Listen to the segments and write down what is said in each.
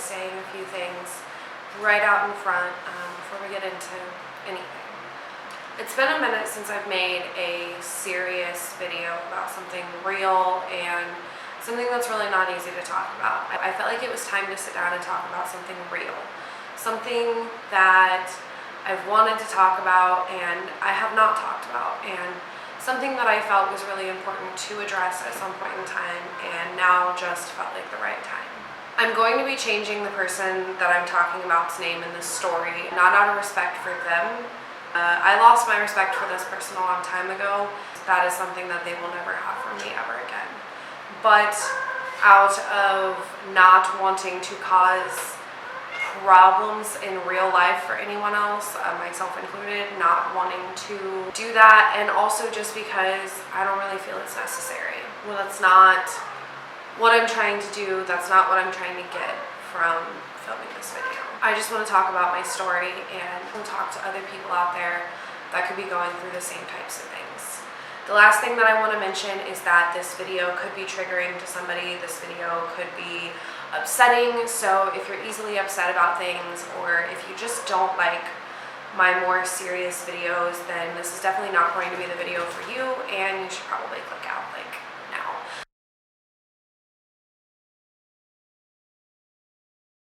saying a few things right out in front before we get into anything. It's been a minute since I've made a serious video about something real and something that's really not easy to talk about. I felt like it was time to sit down and talk about something real. Something that I've wanted to talk about and I have not talked about, and something that I felt was really important to address at some point in time, and now just felt like the right time. I'm going to be changing the person that I'm talking about's name in this story, not out of respect for them. I lost my respect for this person a long time ago. That is something that they will never have from me ever again. But out of not wanting to cause problems in real life for anyone else, myself included, not wanting to do that, and also just because I don't really feel it's necessary. Well, that's not what I'm trying to do. That's not what I'm trying to get from filming this video. I just want to talk about my story and talk to other people out there that could be going through the same types of things. The last thing that I want to mention is that this video could be triggering to somebody. This video could be upsetting, so if you're easily upset about things, or if you just don't like my more serious videos, then this is definitely not going to be the video for you, and you should probably click out like now.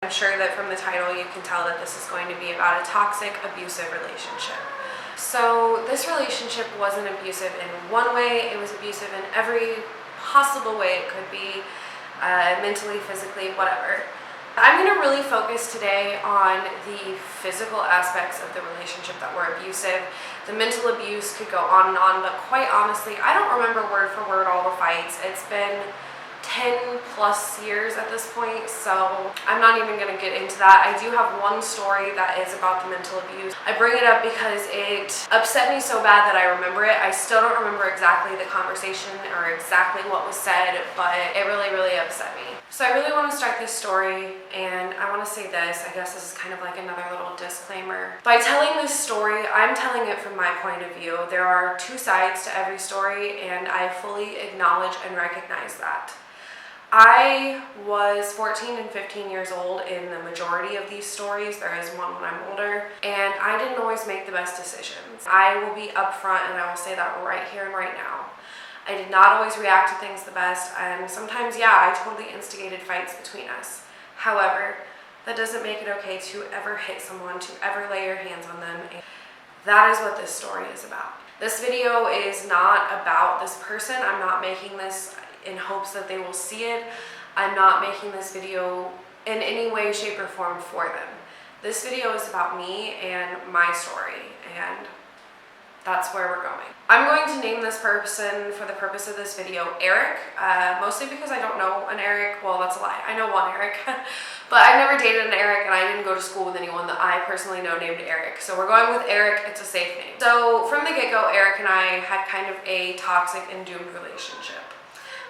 I'm sure that from the title you can tell that this is going to be about a toxic, abusive relationship. So this relationship wasn't abusive in one way, it was abusive in every possible way it could be, mentally, physically, whatever. I'm going to really focus today on the physical aspects of the relationship that were abusive. The mental abuse could go on and on, but quite honestly, I don't remember word for word all the fights. It's been 10 plus years at this point, so I'm not even going to get into that. I do have one story that is about the mental abuse. I bring it up because it upset me so bad that I remember it. I still don't remember exactly the conversation or exactly what was said, but it really, really upset me. So I really want to start this story, and I want to say this. I guess this is kind of like another little disclaimer. By telling this story, I'm telling it from my point of view. There are two sides to every story, and I fully acknowledge and recognize that. I was 14 and 15 years old in the majority of these stories. There is one when I'm older, and I didn't always make the best decisions. I will be upfront, and I will say that right here and right now. I did not always react to things the best, and sometimes, yeah, I totally instigated fights between us. However, that doesn't make it okay to ever hit someone, to ever lay your hands on them. And that is what this story is about. This video is not about this person. I'm not making this in hopes that they will see it. I'm not making this video in any way, shape, or form for them. This video is about me and my story, and that's where we're going. I'm going to name this person, for the purpose of this video, Eric, mostly because I don't know an Eric. Well, that's a lie. I know one Eric, but I've never dated an Eric, and I didn't go to school with anyone that I personally know named Eric. So we're going with Eric. It's a safe name. So from the get-go, Eric and I had kind of a toxic and doomed relationship.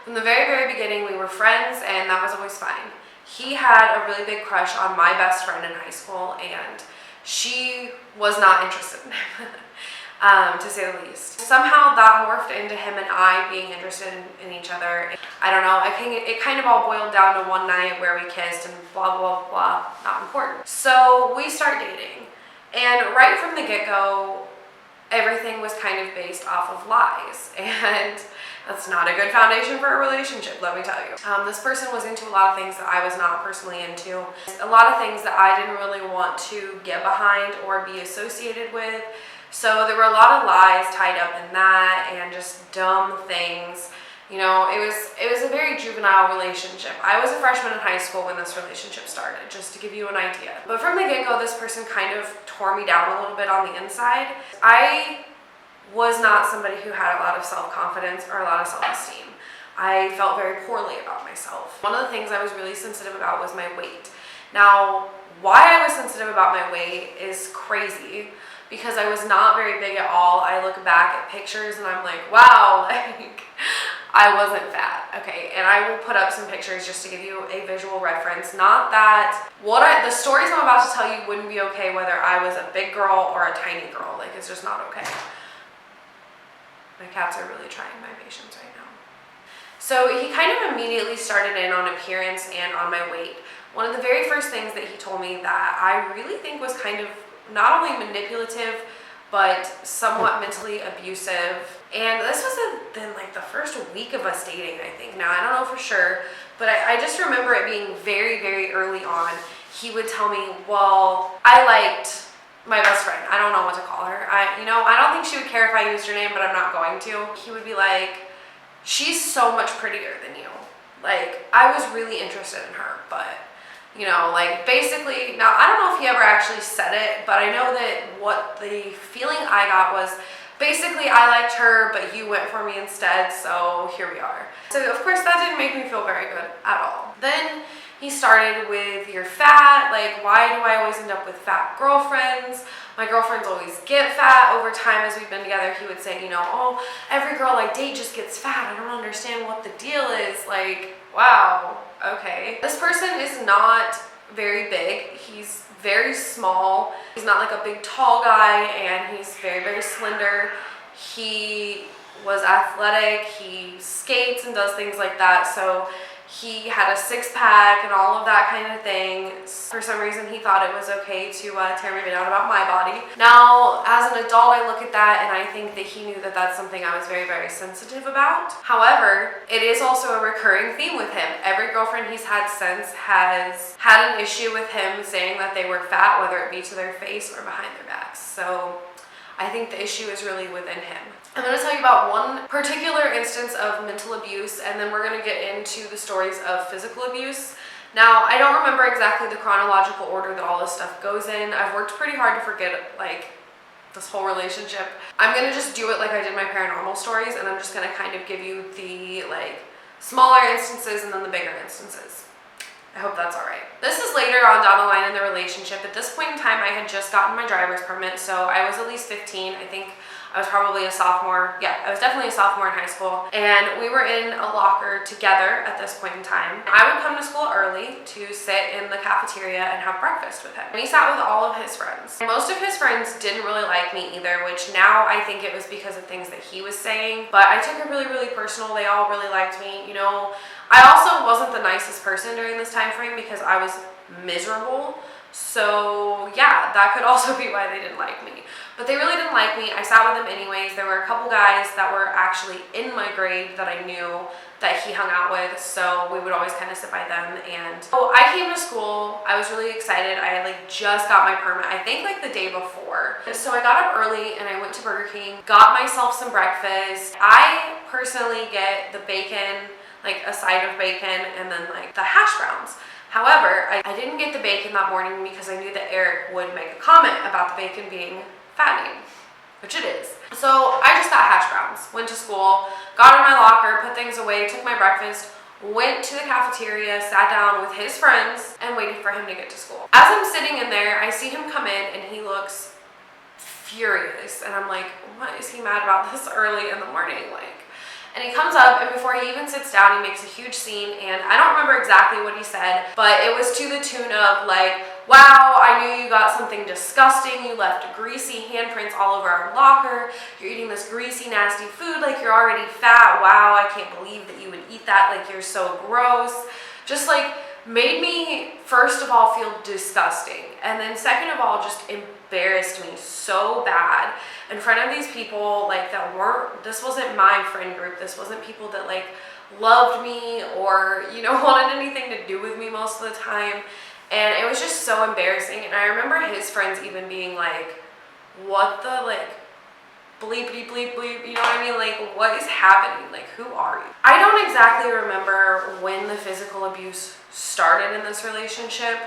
From the very, very beginning, we were friends, and that was always fine. He had a really big crush on my best friend in high school, and she was not interested in him, to say the least. Somehow that morphed into him and I being interested in each other. I don't know, it kind of all boiled down to one night where we kissed and blah, blah, blah, not important. So we start dating, and right from the get-go, everything was kind of based off of lies, and that's not a good foundation for a relationship, let me tell you. This person was into a lot of things that I was not personally into. A lot of things that I didn't really want to get behind or be associated with. So there were a lot of lies tied up in that, and just dumb things. You know, it was a very juvenile relationship. I was a freshman in high school when this relationship started, just to give you an idea. But from the get-go, this person kind of tore me down a little bit on the inside. I was not somebody who had a lot of self-confidence or a lot of self-esteem. I felt very poorly about myself. One of the things I was really sensitive about was my weight. Now, why I was sensitive about my weight is crazy, because I was not very big at all. I look back at pictures and I'm like, wow, like, I wasn't fat. Okay, and I will put up some pictures just to give you a visual reference. Not that the stories I'm about to tell you wouldn't be okay whether I was a big girl or a tiny girl. Like, it's just not okay. My cats are really trying my patience right now. So he kind of immediately started in on appearance and on my weight. one of the very first things that he told me that I really think was kind of not only manipulative, but somewhat mentally abusive. And this was in like the first week of us dating, I think. Now, I don't know for sure, but I just remember it being very, very early on. He would tell me, well, I liked my best friend. I don't know what to call her. I don't think she would care if I used her name, but I'm not going to. He would be like, she's so much prettier than you. Like, I was really interested in her, but like basically, now I don't know if he ever actually said it, but I know that what the feeling I got was basically I liked her, but you went for me instead, so here we are. So of course that didn't make me feel very good at all. Then he started with, you're fat, like why do I always end up with fat girlfriends? My girlfriends always get fat. Over time as we've been together, he would say, oh, every girl I date just gets fat. I don't understand what the deal is. Like, wow, okay. This person is not very big. He's very small. He's not like a big tall guy, and he's very, very slender. He was athletic. He skates and does things like that. So he had a six-pack and all of that kind of thing. For some reason, he thought it was okay to tear me down about my body. Now, as an adult, I look at that and I think that he knew that that's something I was very, very sensitive about. However, it is also a recurring theme with him. Every girlfriend he's had since has had an issue with him saying that they were fat, whether it be to their face or behind their backs. So I think the issue is really within him. I'm going to tell you about one particular instance of mental abuse, and then we're going to get into the stories of physical abuse. Now, I don't remember exactly the chronological order that all this stuff goes in. I've worked pretty hard to forget, like, this whole relationship. I'm going to just do it like I did my paranormal stories, and I'm just going to kind of give you the, like, smaller instances and then the bigger instances. I hope that's all right. This is later on down the line in the relationship. At this point in time, I had just gotten my driver's permit, so I was at least 15. I think I was probably a sophomore. Yeah, I was definitely a sophomore in high school. And we were in a locker together at this point in time. I would come to school early to sit in the cafeteria and have breakfast with him. And he sat with all of his friends. Most of his friends didn't really like me either, which now I think it was because of things that he was saying. But I took it really, really personal. They all really liked me. I also wasn't the nicest person during this time frame because I was miserable. So yeah, that could also be why they didn't like me. But they really didn't like me. I sat with them anyways. There were a couple guys that were actually in my grade that I knew that he hung out with, so we would always kind of sit by them. And so I came to school. I was really excited. I had like just got my permit, I think like the day before. So I got up early and I went to Burger King, got myself some breakfast. I personally get the bacon, like a side of bacon, and then like the hash browns. However, I didn't get the bacon that morning because I knew that Eric would make a comment about the bacon being fattening, which it is. So I just got hash browns, went to school, got in my locker, put things away, took my breakfast, went to the cafeteria, sat down with his friends, and waited for him to get to school. As I'm sitting in there, I see him come in and he looks furious. And I'm like, what is he mad about this early in the morning? And he comes up, and before he even sits down, he makes a huge scene, and I don't remember exactly what he said, but it was to the tune of like, wow, I knew you got something disgusting. You left greasy handprints all over our locker. You're eating this greasy, nasty food like you're already fat. Wow, I can't believe that you would eat that. Like, you're so gross. Just like made me, first of all, feel disgusting. And then second of all, just embarrassed me so bad in front of these people, like, that weren't, this wasn't my friend group. This wasn't people that like loved me or, wanted anything to do with me most of the time. And it was just so embarrassing. And I remember his friends even being like, what the, like, bleepity bleep bleep, you know what I mean? Like, what is happening? Like, who are you? I don't exactly remember when the physical abuse started in this relationship.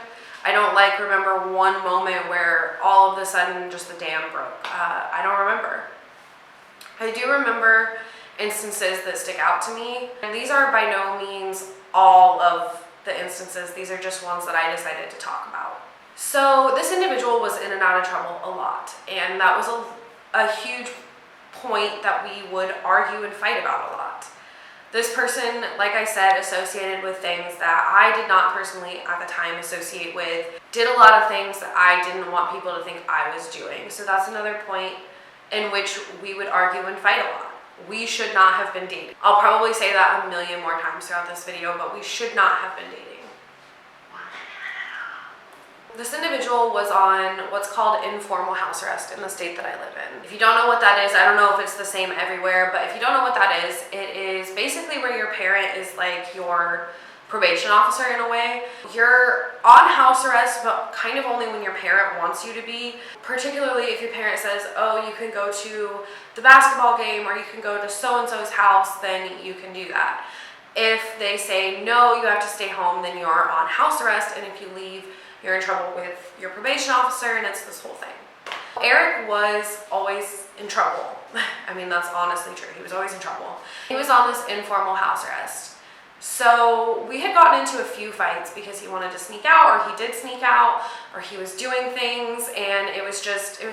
I don't remember one moment where all of a sudden just the dam broke. I don't remember. I do remember instances that stick out to me. And these are by no means all of the instances. These are just ones that I decided to talk about. So this individual was in and out of trouble a lot. And that was a huge point that we would argue and fight about a lot. This person, like I said, associated with things that I did not personally at the time associate with, did a lot of things that I didn't want people to think I was doing. So that's another point in which we would argue and fight a lot. We should not have been dating. I'll probably say that a million more times throughout this video, but we should not have been dating. This individual was on what's called informal house arrest in the state that I live in. If you don't know what that is, I don't know if it's the same everywhere, but if you don't know what that is, it is basically where your parent is like your probation officer in a way. You're on house arrest, but kind of only when your parent wants you to be. Particularly if your parent says, oh, you can go to the basketball game or you can go to so-and-so's house, then you can do that. If they say, no, you have to stay home, then you're on house arrest, and if you leave, you're in trouble with your probation officer, and it's this whole thing. Eric was always in trouble. I mean, that's honestly true. He was always in trouble. He was on this informal house arrest. So we had gotten into a few fights because he wanted to sneak out, or he did sneak out, or he was doing things, and it was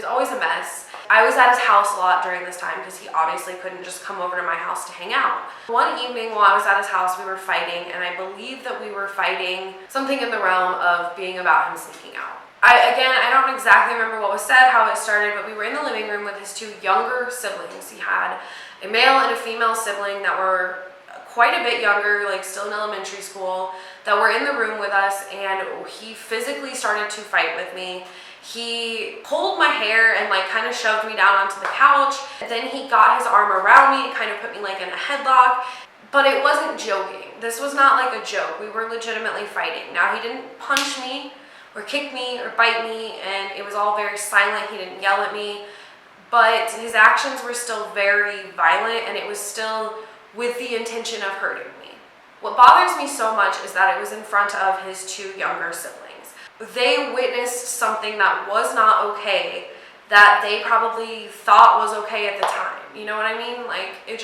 always a mess. I was at his house a lot during this time because he obviously couldn't just come over to my house to hang out. One evening while I was at his house, we were fighting, and I believe that we were fighting something in the realm of being about him sneaking out. I don't exactly remember what was said, how it started, but we were in the living room with his two younger siblings. He had a male and a female sibling that were quite a bit younger, like still in elementary school, that were in the room with us, and he physically started to fight with me. He pulled my hair and like kind of shoved me down onto the couch. Then he got his arm around me and kind of put me like in a headlock, but it wasn't joking. This was not like a joke. We were legitimately fighting. Now, he didn't punch me or kick me or bite me, and it was all very silent. He didn't yell at me, but his actions were still very violent, and it was still with the intention of hurting me. What bothers me so much is that it was in front of his two younger siblings. They witnessed something that was not okay, that they probably thought was okay at the time. You know what I mean? Like, it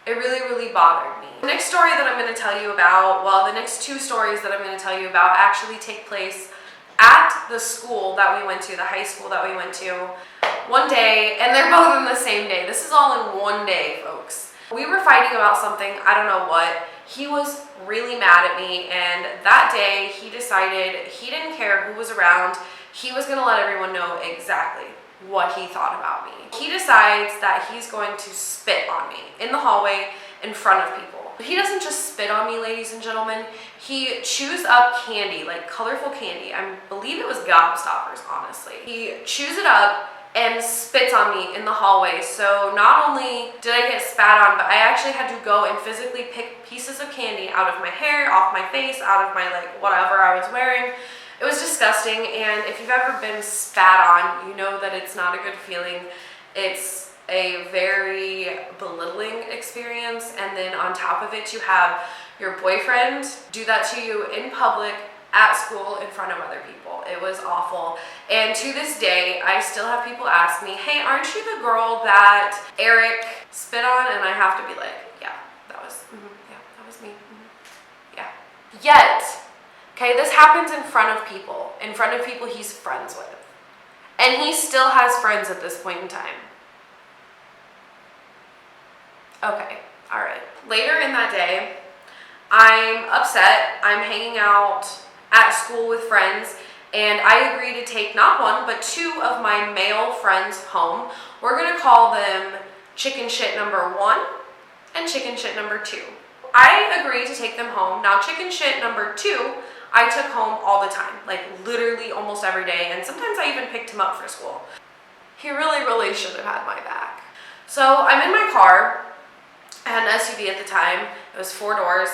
really, really bothered me. The next story that I'm going to tell you about, well, the next two stories that I'm going to tell you about actually take place at the school that we went to, the high school that we went to, one day, and they're both in the same day. This is all in one day, folks. We were fighting about something, I don't know what. He was really mad at me, and that day he decided he didn't care who was around. He was going to let everyone know exactly what he thought about me. He decides that he's going to spit on me in the hallway in front of people. He doesn't just spit on me, ladies and gentlemen. He chews up candy, like colorful candy. I believe it was Gobstoppers, honestly. He chews it up and spits on me in the hallway. So not only did I get spat on, but I actually had to go and physically pick pieces of candy out of my hair, off my face, out of my like whatever I was wearing. It was disgusting, and if you've ever been spat on, you know that it's not a good feeling. It's a very belittling experience, and then on top of it, you have your boyfriend do that to you in public, at school, in front of other people. It was awful. And to this day, I still have people ask me, hey, aren't you the girl that Eric spit on? And I have to be like, yeah, that was me. Yeah. Yet, okay, this happens in front of people he's friends with. And he still has friends at this point in time. Okay, all right. Later in that day, I'm upset. I'm hanging out at school with friends, and I agree to take not one, but two of my male friends home. We're gonna call them chicken shit number 1 and chicken shit number 2. I agree to take them home. Now, chicken shit number 2, I took home all the time, like literally almost every day, and sometimes I even picked him up for school. He really, really should have had my back. So I'm in my car. I had an SUV at the time. It was 4 doors.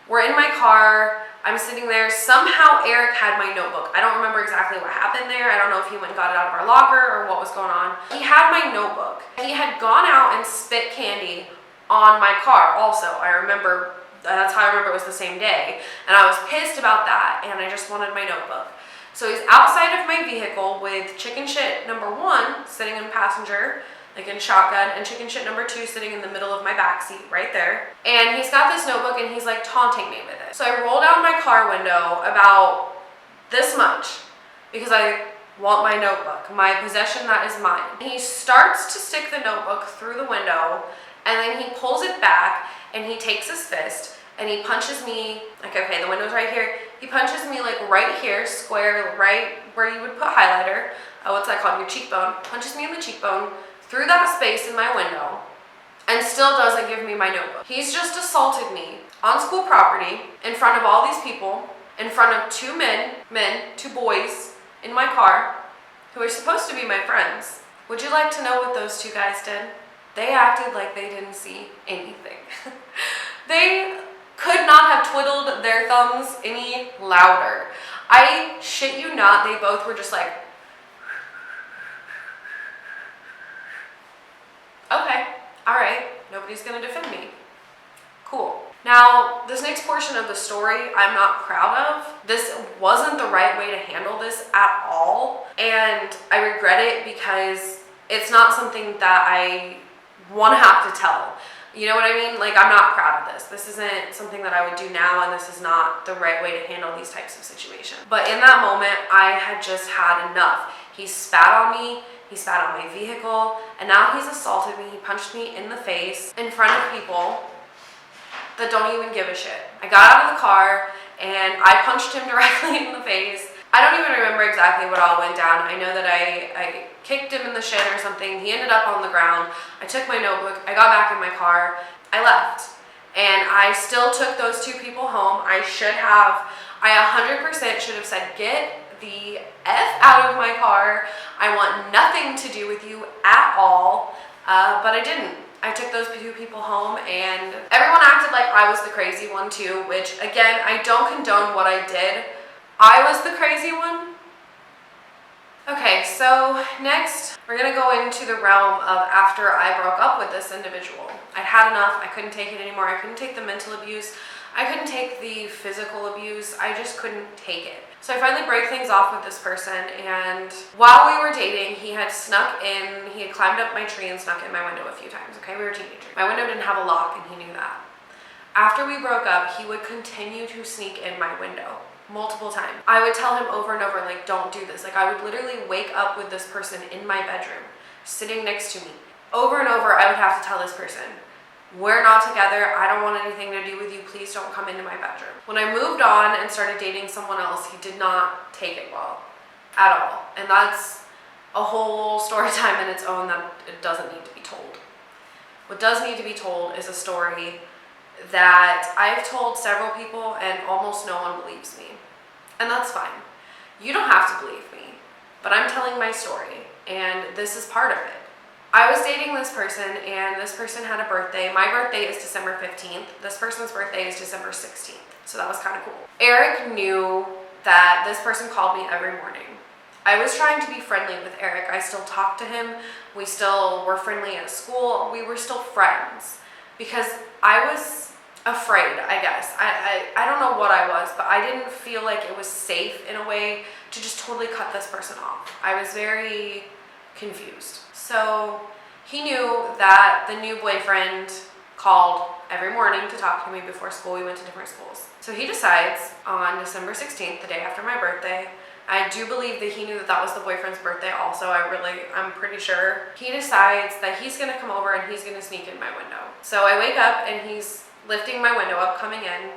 We're in my car. I'm sitting there. Somehow Eric had my notebook. I don't remember exactly what happened there. I don't know if he went and got it out of our locker or what was going on. He had my notebook. He had gone out and spit candy on my car also. That's how I remember it was the same day. And I was pissed about that, and I just wanted my notebook. So he's outside of my vehicle with chicken shit number 1 sitting in passenger, like in shotgun, and chicken shit number 2 sitting in the middle of my backseat right there. And he's got this notebook, and he's like taunting me with it. So I roll down my car window about this much because I want my notebook, my possession that is mine. He starts to stick the notebook through the window, and then he pulls it back, and he takes his fist and he punches me, like, okay, the window's right here. He punches me like right here, square, right where you would put highlighter. What's that called? Your cheekbone. Punches me in the cheekbone, through that space in my window, and still doesn't give me my notebook. He's just assaulted me on school property in front of all these people, in front of 2 men, 2 boys, in my car who are supposed to be my friends. Would you like to know what those two guys did? They acted like they didn't see anything. They could not have twiddled their thumbs any louder. I shit you not, they both were just like, okay, all right, nobody's gonna defend me. Cool. Now, this next portion of the story, I'm not proud of. This wasn't the right way to handle this at all, and I regret it because it's not something that I want to have to tell. You know what I mean? Like, I'm not proud of this. This isn't something that I would do now, and this is not the right way to handle these types of situations. But in that moment, I had just had enough. He spat on me, he spat on my vehicle, and now he's assaulted me. He punched me in the face in front of people that don't even give a shit. I got out of the car, and I punched him directly in the face. I don't even remember exactly what all went down. I know that I kicked him in the shin or something. He ended up on the ground. I took my notebook. I got back in my car. I left. And I still took those two people home. I 100% should have said, get the F out of my car. I want nothing to do with you at all. But I didn't. I took those two people home, and everyone acted like I was the crazy one too, which again, I don't condone what I did. I was the crazy one. Okay, so next we're gonna go into the realm of after I broke up with this individual. I'd had enough. I couldn't take it anymore. I couldn't take the mental abuse. I couldn't take the physical abuse. I just couldn't take it. So I finally break things off with this person, and while we were dating, he had climbed up my tree and snuck in my window a few times, okay? We were teenagers. My window didn't have a lock, and he knew that. After we broke up, he would continue to sneak in my window multiple times. I would tell him over and over, like, don't do this. Like, I would literally wake up with this person in my bedroom, sitting next to me. Over and over, I would have to tell this person, we're not together. I don't want anything to do with you. Please don't come into my bedroom. When I moved on and started dating someone else, he did not take it well at all. And that's a whole story time in its own that it doesn't need to be told. What does need to be told is a story that I've told several people and almost no one believes me. And that's fine. You don't have to believe me, but I'm telling my story, and this is part of it. I was dating this person, and this person had a birthday. My birthday is December 15th. This person's birthday is December 16th. So that was kind of cool. Eric knew that this person called me every morning. I was trying to be friendly with Eric. I still talked to him. We still were friendly at school. We were still friends because I was afraid, I guess. I don't know what I was, but I didn't feel like it was safe in a way to just totally cut this person off. I was very confused. So he knew that the new boyfriend called every morning to talk to me before school. We went to different schools. So he decides on December 16th, the day after my birthday, I do believe that he knew that that was the boyfriend's birthday also. I'm pretty sure. He decides that he's gonna come over and he's gonna sneak in my window. So I wake up and he's lifting my window up, coming in.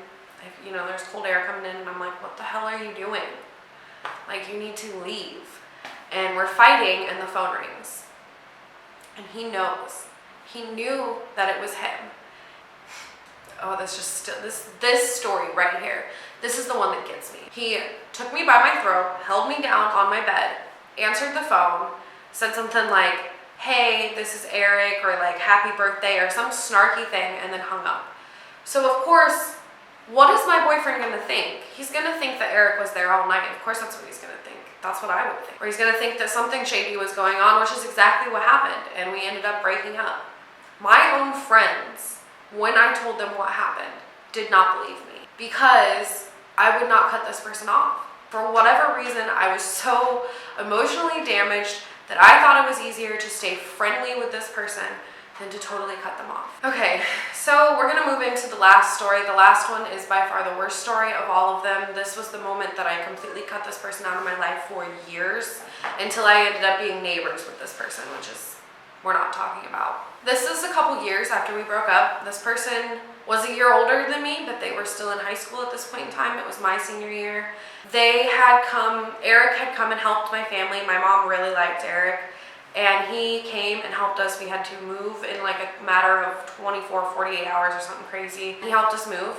You know, there's cold air coming in, and I'm like, what the hell are you doing? Like, you need to leave. And we're fighting, and the phone rings. And he knows. He knew that it was him. Oh, this story right here. This is the one that gets me. He took me by my throat, held me down on my bed, answered the phone, said something like, hey, this is Eric, or like, happy birthday, or some snarky thing, and then hung up. So of course, what is my boyfriend gonna think? He's gonna think that Eric was there all night. Of course that's what he's gonna think. That's what I would think. Or he's gonna think that something shady was going on, which is exactly what happened, and we ended up breaking up. My own friends, when I told them what happened, did not believe me because I would not cut this person off. For whatever reason, I was so emotionally damaged that I thought it was easier to stay friendly with this person than to totally cut them off. Okay, so we're gonna move into the last story. The last one is by far the worst story of all of them. This was the moment that I completely cut this person out of my life for years until I ended up being neighbors with this person, which is, we're not talking about. This is a couple years after we broke up. This person was a year older than me, but they were still in high school at this point in time. It was my senior year. Eric had come and helped my family. My mom really liked Eric. And he came and helped us. We had to move in like a matter of 48 hours or something crazy. He helped us move.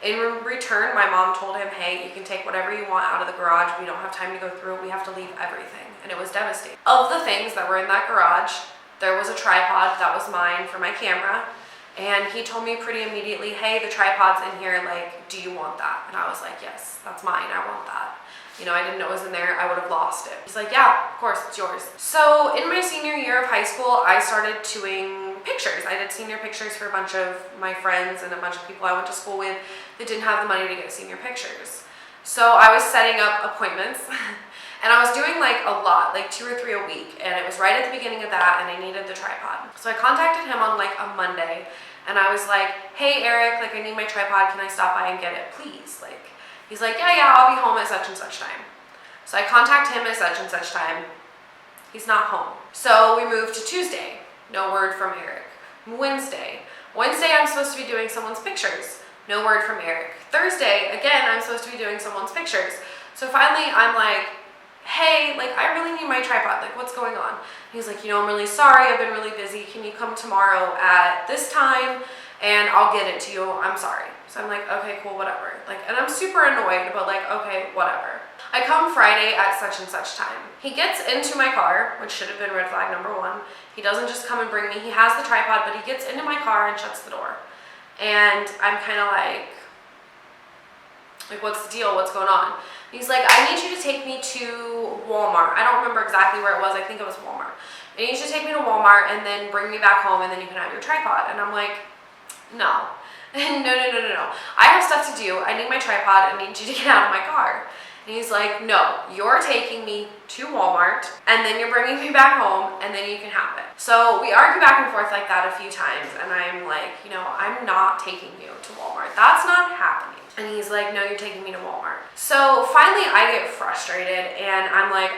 In return, my mom told him, hey, you can take whatever you want out of the garage. We don't have time to go through it. We have to leave everything. And it was devastating. Of the things that were in that garage, there was a tripod that was mine for my camera. And he told me pretty immediately, hey, the tripod's in here, like, do you want that? And I was like, yes, that's mine, I want that. You know, I didn't know it was in there, I would have lost it. He's like, yeah, of course, it's yours. So in my senior year of high school, I started doing pictures. I did senior pictures for a bunch of my friends and a bunch of people I went to school with that didn't have the money to get senior pictures. So I was setting up appointments and I was doing like a lot, like 2 or 3 a week. And it was right at the beginning of that and I needed the tripod. So I contacted him on like a Monday and I was like, hey Eric, like I need my tripod. Can I stop by and get it, please? Like, he's like, yeah, I'll be home at such and such time. So I contact him at such and such time. He's not home. So we moved to Tuesday. No word from Eric. Wednesday I'm supposed to be doing someone's pictures. No word from Eric. Thursday, again, I'm supposed to be doing someone's pictures. So finally I'm like, hey, like I really need my tripod. Like what's going on? He's like, you know, I'm really sorry. I've been really busy. Can you come tomorrow at this time and I'll get it to you. I'm sorry. So I'm like, okay, cool, whatever. Like, and I'm super annoyed, but like, okay, whatever. I come Friday at such and such time. He gets into my car, which should have been red flag number 1. He doesn't just come and bring me. He has the tripod, but he gets into my car and shuts the door. And I'm kind of like, what's the deal? What's going on? He's like, I need you to take me to Walmart. I don't remember exactly where it was. I think it was Walmart. I need you to take me to Walmart and then bring me back home and then you can have your tripod. And I'm like, no. No. I have stuff to do. I need my tripod. I need you to get out of my car. And he's like, no, you're taking me to Walmart and then you're bringing me back home and then you can have it. So we argue back and forth like that a few times and I'm like, you know, I'm not taking you to Walmart. That's not happening. And he's like, no, you're taking me to Walmart. So finally I get frustrated and I'm like,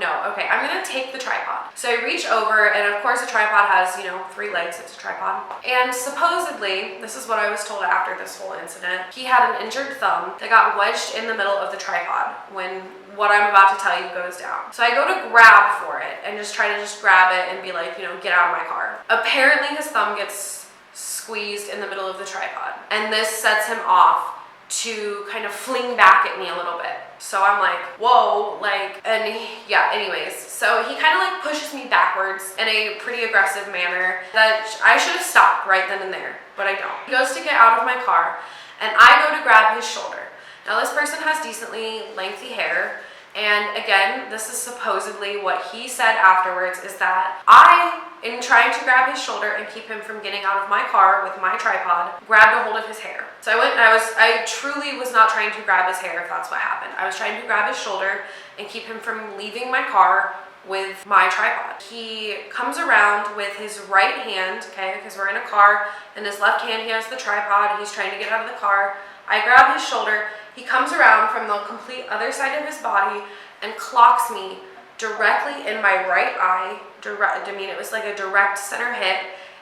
no, okay, I'm gonna take the tripod. So I reach over and of course the tripod has, you know, 3 legs, it's a tripod. And supposedly, this is what I was told after this whole incident, he had an injured thumb that got wedged in the middle of the tripod when what I'm about to tell you goes down. So I go to grab for it and just try to grab it and be like, you know, get out of my car. Apparently his thumb gets squeezed in the middle of the tripod and this sets him off to kind of fling back at me a little bit. So I'm like, whoa, like, and yeah, anyways. So he kind of like pushes me backwards in a pretty aggressive manner that I should have stopped right then and there, but I don't. He goes to get out of my car and I go to grab his shoulder. Now this person has decently lengthy hair. And again, this is supposedly what he said afterwards is that I, in trying to grab his shoulder and keep him from getting out of my car with my tripod, grabbed a hold of his hair. So I went and I truly was not trying to grab his hair if that's what happened. I was trying to grab his shoulder and keep him from leaving my car with my tripod. He comes around with his right hand, okay, because we're in a car, and his left hand he has the tripod, he's trying to get out of the car. I grab his shoulder, he comes around from the complete other side of his body and clocks me directly in my right eye. It was like a direct center hit.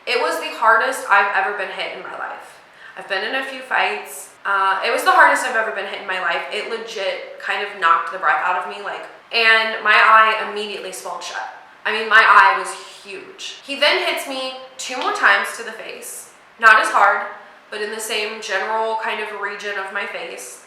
It was the hardest I've ever been hit in my life. I've been in a few fights. It was the hardest I've ever been hit in my life. It legit kind of knocked the breath out of me, and my eye immediately swelled shut. I mean, my eye was huge. He then hits me 2 more times to the face. Not as hard, but in the same general kind of region of my face.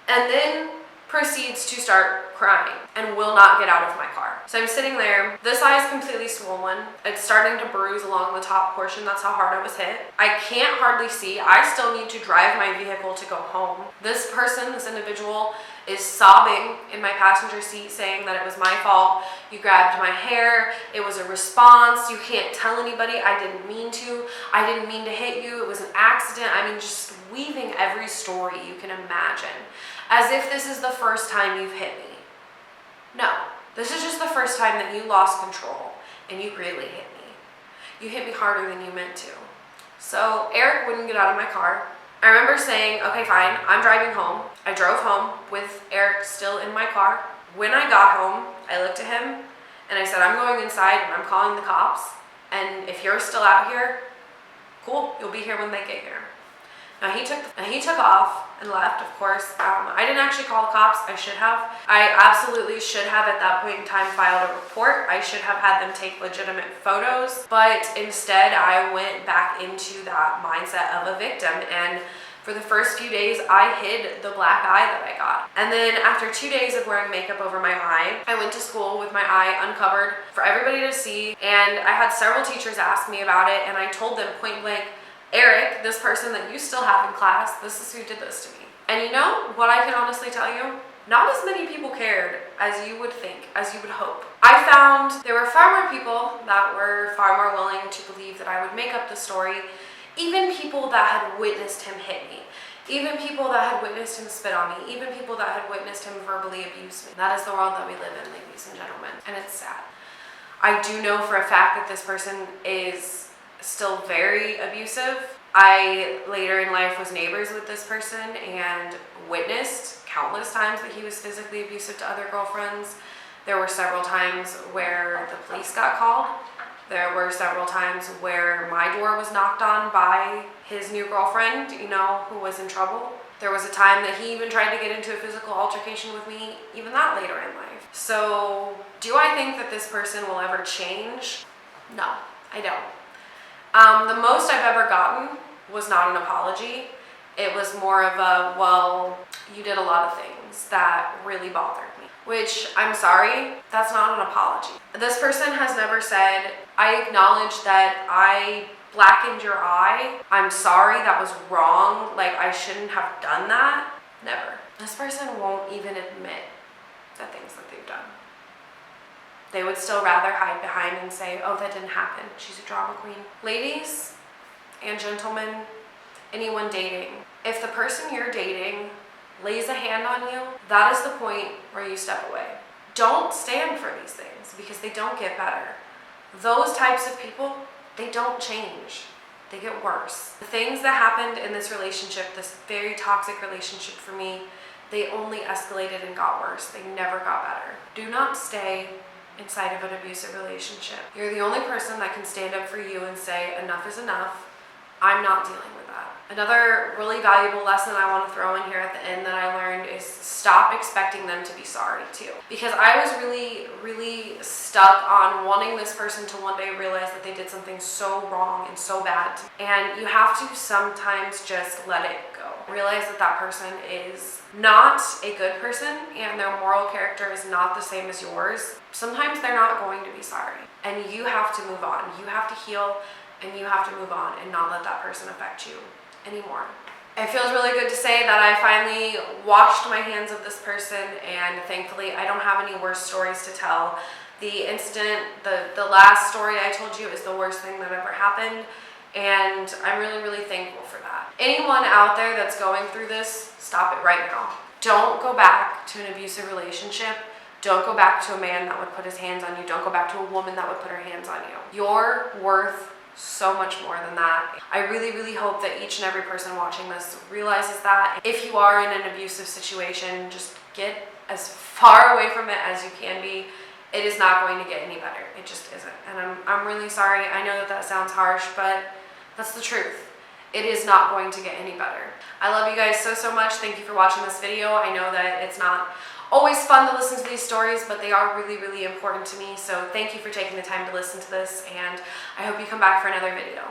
And then proceeds to start crying and will not get out of my car. So I'm sitting there, this eye is completely swollen. It's starting to bruise along the top portion. That's how hard I was hit. I can't hardly see. I still need to drive my vehicle to go home. This person, this individual, is sobbing in my passenger seat saying that it was my fault. You grabbed my hair. It was a response. You can't tell anybody. I didn't mean to. I didn't mean to hit you. It was an accident. I mean, just weaving every story you can imagine. As if this is the first time you've hit me. No, this is just the first time that you lost control and you really hit me. You hit me harder than you meant to. So Eric wouldn't get out of my car. I remember saying, okay, fine, I'm driving home. I drove home with Eric still in my car. When I got home, I looked at him and I said, I'm going inside and I'm calling the cops. And if you're still out here, cool, you'll be here when they get here. Now he took off and left, of course. I didn't actually call the cops. I should have. I absolutely should have at that point in time filed a report. I should have had them take legitimate photos, but instead I went back into that mindset of a victim. And For the first few days, I hid the black eye that I got. And then after 2 days of wearing makeup over my eye, I went to school with my eye uncovered for everybody to see. And I had several teachers ask me about it, and I told them point blank, Eric, this person that you still have in class, this is who did this to me. And you know what I can honestly tell you? Not as many people cared as you would think, as you would hope. I found there were far more people that were far more willing to believe that I would make up the story. Even people that had witnessed him hit me. Even people that had witnessed him spit on me. Even people that had witnessed him verbally abuse me. That is the world that we live in, ladies and gentlemen. And it's sad. I do know for a fact that this person is still very abusive. I later in life was neighbors with this person and witnessed countless times that he was physically abusive to other girlfriends. There were several times where the police got called. There were several times where my door was knocked on by his new girlfriend, you know, who was in trouble. There was a time that he even tried to get into a physical altercation with me, even that later in life. So, do I think that this person will ever change? No, I don't. The most I've ever gotten was not an apology. It was more of a, well, you did a lot of things that really bothered me. Which, I'm sorry, that's not an apology. This person has never said, I acknowledge that I blackened your eye. I'm sorry, that was wrong. Like, I shouldn't have done that. Never. This person won't even admit the things that they've done. They would still rather hide behind and say, oh, that didn't happen. She's a drama queen. Ladies and gentlemen, anyone dating, if the person you're dating lays a hand on you, that is the point where you step away. Don't stand for these things because they don't get better. Those types of people, they don't change. They get worse. The things that happened in this relationship, this very toxic relationship for me, they only escalated and got worse. They never got better. Do not stay inside of an abusive relationship. You're the only person that can stand up for you and say, enough is enough. I'm not dealing with that. Another really valuable lesson I want to throw in here at the end that I learned is stop expecting them to be sorry too. Because I was really stuck on wanting this person to one day realize that they did something so wrong and so bad. And you have to sometimes just let it go. Realize that that person is not a good person and their moral character is not the same as yours. Sometimes they're not going to be sorry. And you have to move on. You have to heal and you have to move on and not let that person affect you anymore. It feels really good to say that I finally washed my hands of this person, and thankfully I don't have any worse stories to tell. The incident, the last story I told you is the worst thing that ever happened, and I'm really thankful for that. Anyone out there that's going through this, stop it right now. Don't go back to an abusive relationship. Don't go back to a man that would put his hands on you. Don't go back to a woman that would put her hands on you. You're worth so much more than that. I really hope that each and every person watching this realizes that. If you are in an abusive situation, just get as far away from it as you can be. It is not going to get any better. It just isn't. And I'm really sorry. I know that sounds harsh, but that's the truth. It is not going to get any better. I love you guys so much. Thank you for watching this video. I know that it's not always fun to listen to these stories, but they are really important to me. So thank you for taking the time to listen to this, and I hope you come back for another video.